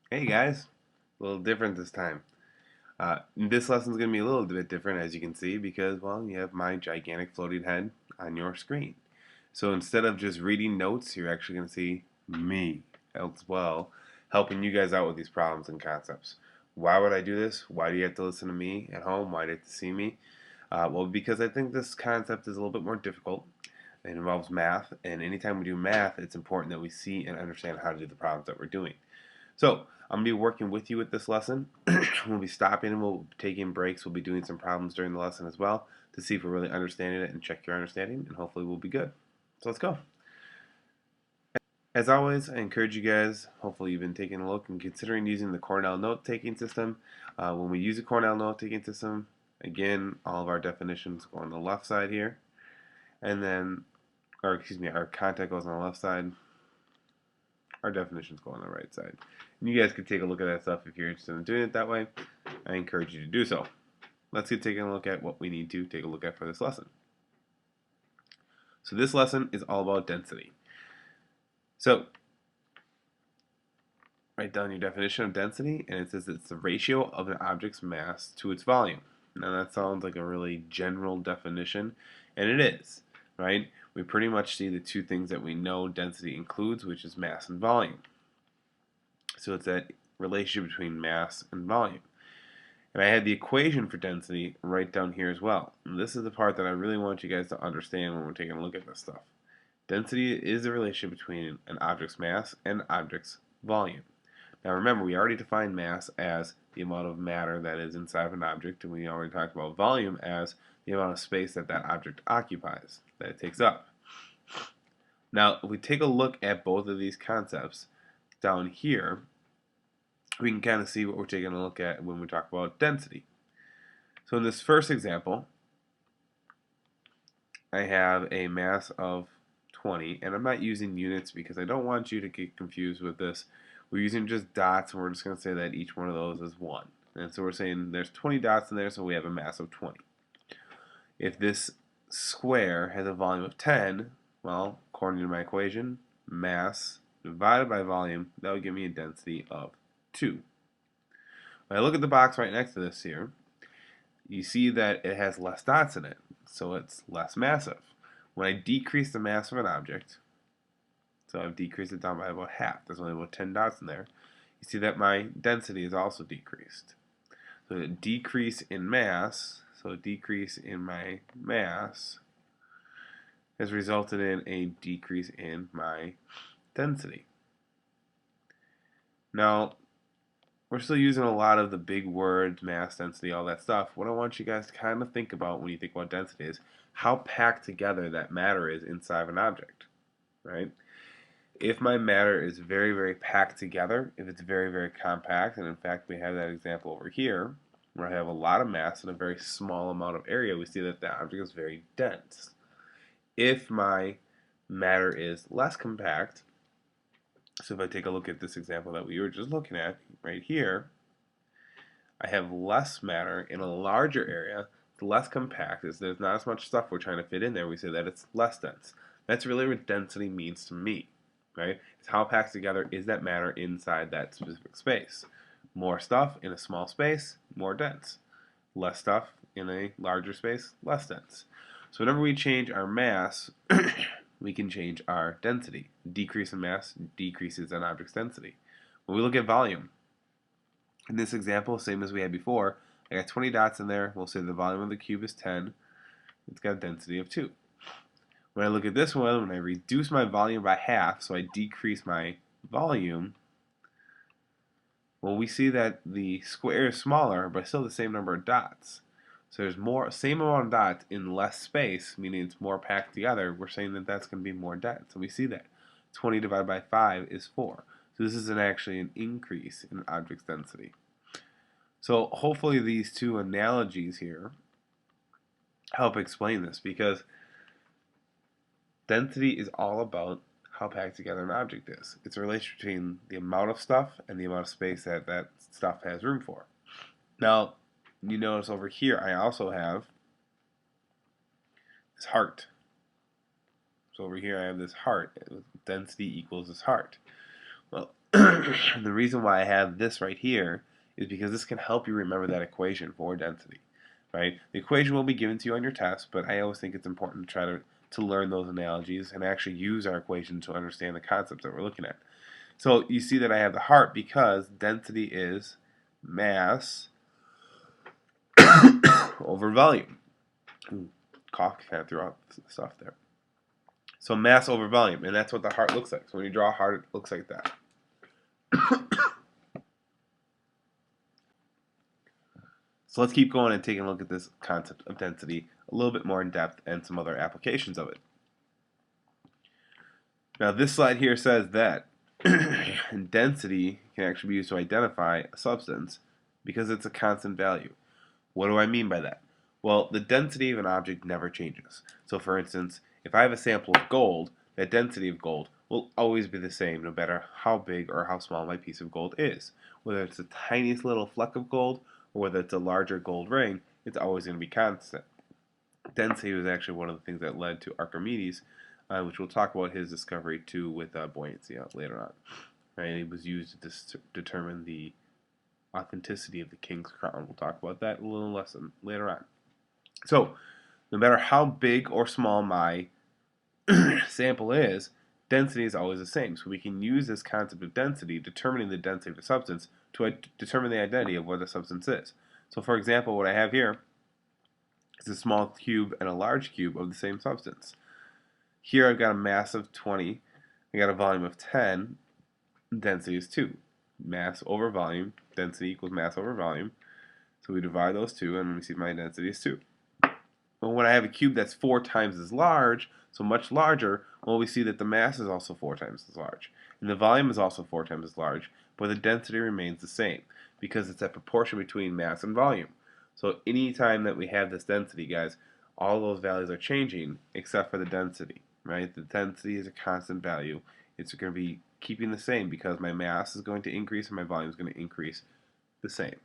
Hey guys, a little different this time. This lesson is going to be a little bit different as you can see because, well, you have my gigantic floating head on your screen. So instead of just reading notes, you're actually going to see me as well, helping you guys out with these problems and concepts. Why would I do this? Why do you have to listen to me at home? Why do you have to see me? Well, because I think this concept is a little bit more difficult. It involves math, and anytime we do math, it's important that we see and understand how to do the problems that we're doing. So I'm going to be working with you with this lesson. We'll be stopping and we'll be taking breaks. We'll be doing some problems during the lesson as well to see if we're really understanding it and check your understanding, and hopefully we'll be good. So let's go. As always, I encourage you guys, hopefully you've been taking a look and considering using the Cornell note-taking system. When we use a Cornell note-taking system, again, all of our definitions go on the left side here. And then, or excuse me, our content goes on the left side. Our definitions go on the right side. And you guys can take a look at that stuff if you're interested in doing it that way. I encourage you to do so. Let's get taking a look at what we need to take a look at for this lesson. So this lesson is all about density. So write down your definition of density, and it says it's the ratio of an object's mass to its volume. Now that sounds like a really general definition, and it is, right? We pretty much see the two things that we know density includes, which is mass and volume. So it's that relationship between mass and volume. And I had the equation for density right down here as well. And this is the part that I really want you guys to understand when we're taking a look at this stuff. Density is the relationship between an object's mass and an object's volume. Now remember, we already defined mass as the amount of matter that is inside of an object, and we already talked about volume as the amount of space that that object occupies, that it takes up. Now, if we take a look at both of these concepts down here, we can kind of see what we're taking a look at when we talk about density. So in this first example, I have a mass of 20, and I'm not using units because I don't want you to get confused with this. We're using just dots, and we're just going to say that each one of those is 1. And so we're saying there's 20 dots in there, so we have a mass of 20. If this square has a volume of 10, well, according to my equation, mass divided by volume, that would give me a density of 2. When I look at the box right next to this here, you see that it has less dots in it, so it's less massive. When I decrease the mass of an object, so I've decreased it down by about half, there's only about 10 dots in there, you see that my density is also decreased. So a decrease in mass, so a decrease in my mass has resulted in a decrease in my density. Now, we're still using a lot of the big words, mass, density, all that stuff. What I want you guys to kind of think about when you think about density is how packed together that matter is inside of an object, right? If my matter is very, very packed together, if it's very, very compact, and in fact we have that example over here, where I have a lot of mass in a very small amount of area, we see that the object is very dense. If my matter is less compact, so if I take a look at this example that we were just looking at right here, I have less matter in a larger area. It's less compact. There's not as much stuff we're trying to fit in there. We say that it's less dense. That's really what density means to me, right? It's how packed together is that matter inside that specific space. More stuff in a small space, more dense. Less stuff in a larger space, less dense. So whenever we change our mass, we can change our density. Decrease in mass decreases an object's density. When we look at volume, in this example, same as we had before, I got 20 dots in there. We'll say the volume of the cube is 10. It's got a density of 2. When I look at this one, when I reduce my volume by half, so I decrease my volume, well, we see that the square is smaller, but still the same number of dots. So there's same amount of dots in less space, meaning it's more packed together. We're saying that that's going to be more dense. And we see that 20 divided by 5 is 4. So this is actually an increase in object's density. So hopefully these two analogies here help explain this, because density is all about how packed together an object is. It's a relation between the amount of stuff and the amount of space that that stuff has room for. Now, you notice over here I also have this heart. So over here I have this heart. Density equals this heart. Well, the reason why I have this right here is because this can help you remember that equation for density, right? The equation will be given to you on your test, but I always think it's important to try to learn those analogies and actually use our equation to understand the concepts that we're looking at. So you see that I have the heart because density is mass over volume. Cough kind of threw out stuff there. So mass over volume, and that's what the heart looks like. So when you draw a heart, it looks like that. So let's keep going and taking a look at this concept of density a little bit more in depth and some other applications of it. Now this slide here says that density can actually be used to identify a substance because it's a constant value. What do I mean by that? Well, the density of an object never changes. So for instance, if I have a sample of gold, that density of gold will always be the same no matter how big or how small my piece of gold is. Whether it's the tiniest little fleck of gold or whether it's a larger gold ring, it's always going to be constant. Density was actually one of the things that led to Archimedes, which we'll talk about his discovery too with buoyancy later on. Right? It was used to determine the authenticity of the king's crown. We'll talk about that in a little lesson later on. So, no matter how big or small my sample is, density is always the same. So we can use this concept of density, determining the density of a substance, to determine the identity of what a substance is. So for example, what I have here is a small cube and a large cube of the same substance. Here I've got a mass of 20, I got a volume of 10, density is 2. Mass over volume, density equals mass over volume. So we divide those two and we see my density is 2. But when I have a cube that's 4 times as large, so much larger, well, we see that the mass is also 4 times as large. And the volume is also 4 times as large, but the density remains the same because it's that proportion between mass and volume. So anytime that we have this density, guys, all those values are changing except for the density, right? The density is a constant value. It's going to be keeping the same because my mass is going to increase and my volume is going to increase the same.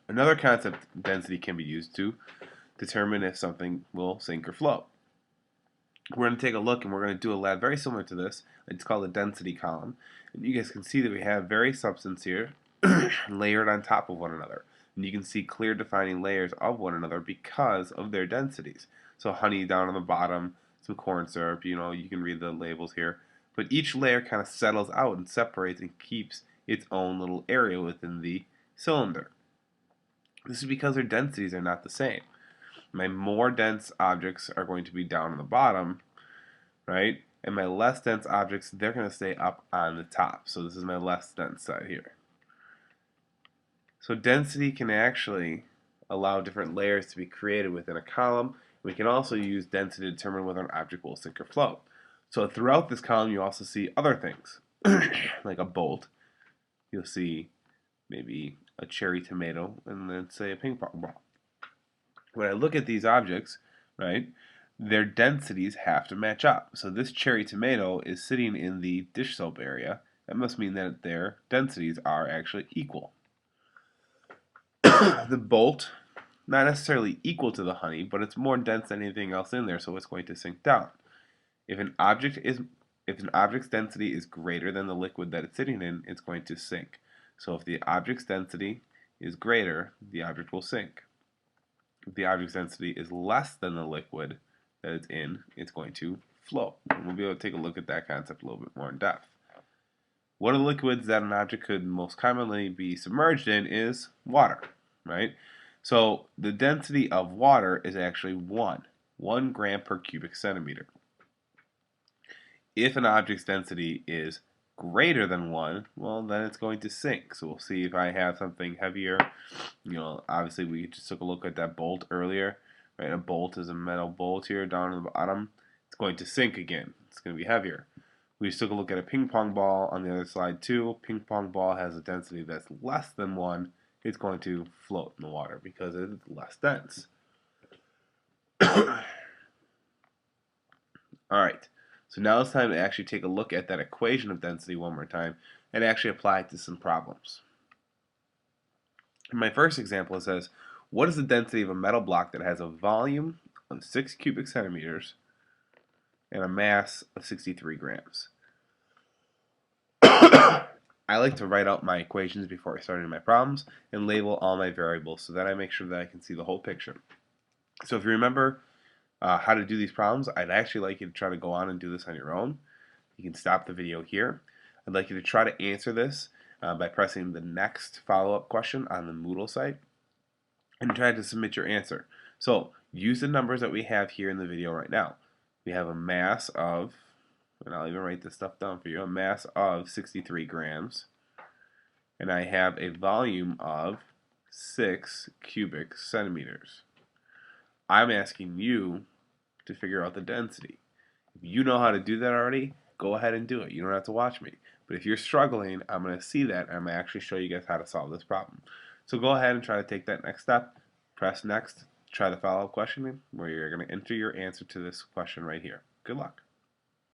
Another concept, density, can be used to determine if something will sink or float. We're going to take a look and we're going to do a lab very similar to this. It's called a density column. And you guys can see that we have various substances here layered on top of one another. And you can see clear defining layers of one another because of their densities. So honey down on the bottom, some corn syrup, you can read the labels here. But each layer kind of settles out and separates and keeps its own little area within the cylinder. This is because their densities are not the same. My more dense objects are going to be down on the bottom, right? And my less dense objects, they're going to stay up on the top. So this is my less dense side here. So density can actually allow different layers to be created within a column. We can also use density to determine whether an object will sink or float. So throughout this column, you also see other things, like a bolt. You'll see maybe a cherry tomato, and then say a ping pong ball. When I look at these objects, right, their densities have to match up. So this cherry tomato is sitting in the dish soap area. That must mean that their densities are actually equal. The bolt, not necessarily equal to the honey, but it's more dense than anything else in there, so it's going to sink down. If an object's density is greater than the liquid that it's sitting in, it's going to sink. So if the object's density is greater, the object will sink. If the object's density is less than the liquid that it's in, it's going to float. And we'll be able to take a look at that concept a little bit more in depth. One of the liquids that an object could most commonly be submerged in is water, right? So the density of water is actually 1 gram per cubic centimeter. If an object's density is greater than 1, well, then it's going to sink. So we'll see if I have something heavier. Obviously we just took a look at that bolt earlier. Right, a bolt is a metal bolt here down on the bottom. It's going to sink again. It's going to be heavier. We just took a look at a ping pong ball on the other slide too. Ping pong ball has a density that's less than 1. It's going to float in the water because it's less dense. Alright, so now it's time to actually take a look at that equation of density one more time and actually apply it to some problems. In my first example, it says, what is the density of a metal block that has a volume of 6 cubic centimeters and a mass of 63 grams. I like to write out my equations before I start into my problems and label all my variables so that I make sure that I can see the whole picture. So if you remember how to do these problems, I'd actually like you to try to go on and do this on your own. You can stop the video here. I'd like you to try to answer this by pressing the next follow-up question on the Moodle site and try to submit your answer. So use the numbers that we have here in the video right now. We have a mass of, and I'll even write this stuff down for you, a mass of 63 grams, and I have a volume of 6 cubic centimeters. I'm asking you to figure out the density. If you know how to do that already, go ahead and do it. You don't have to watch me. But if you're struggling, I'm going to see that and I'm going to actually show you guys how to solve this problem. So go ahead and try to take that next step. Press next. Try the follow-up questioning where you're going to enter your answer to this question right here. Good luck.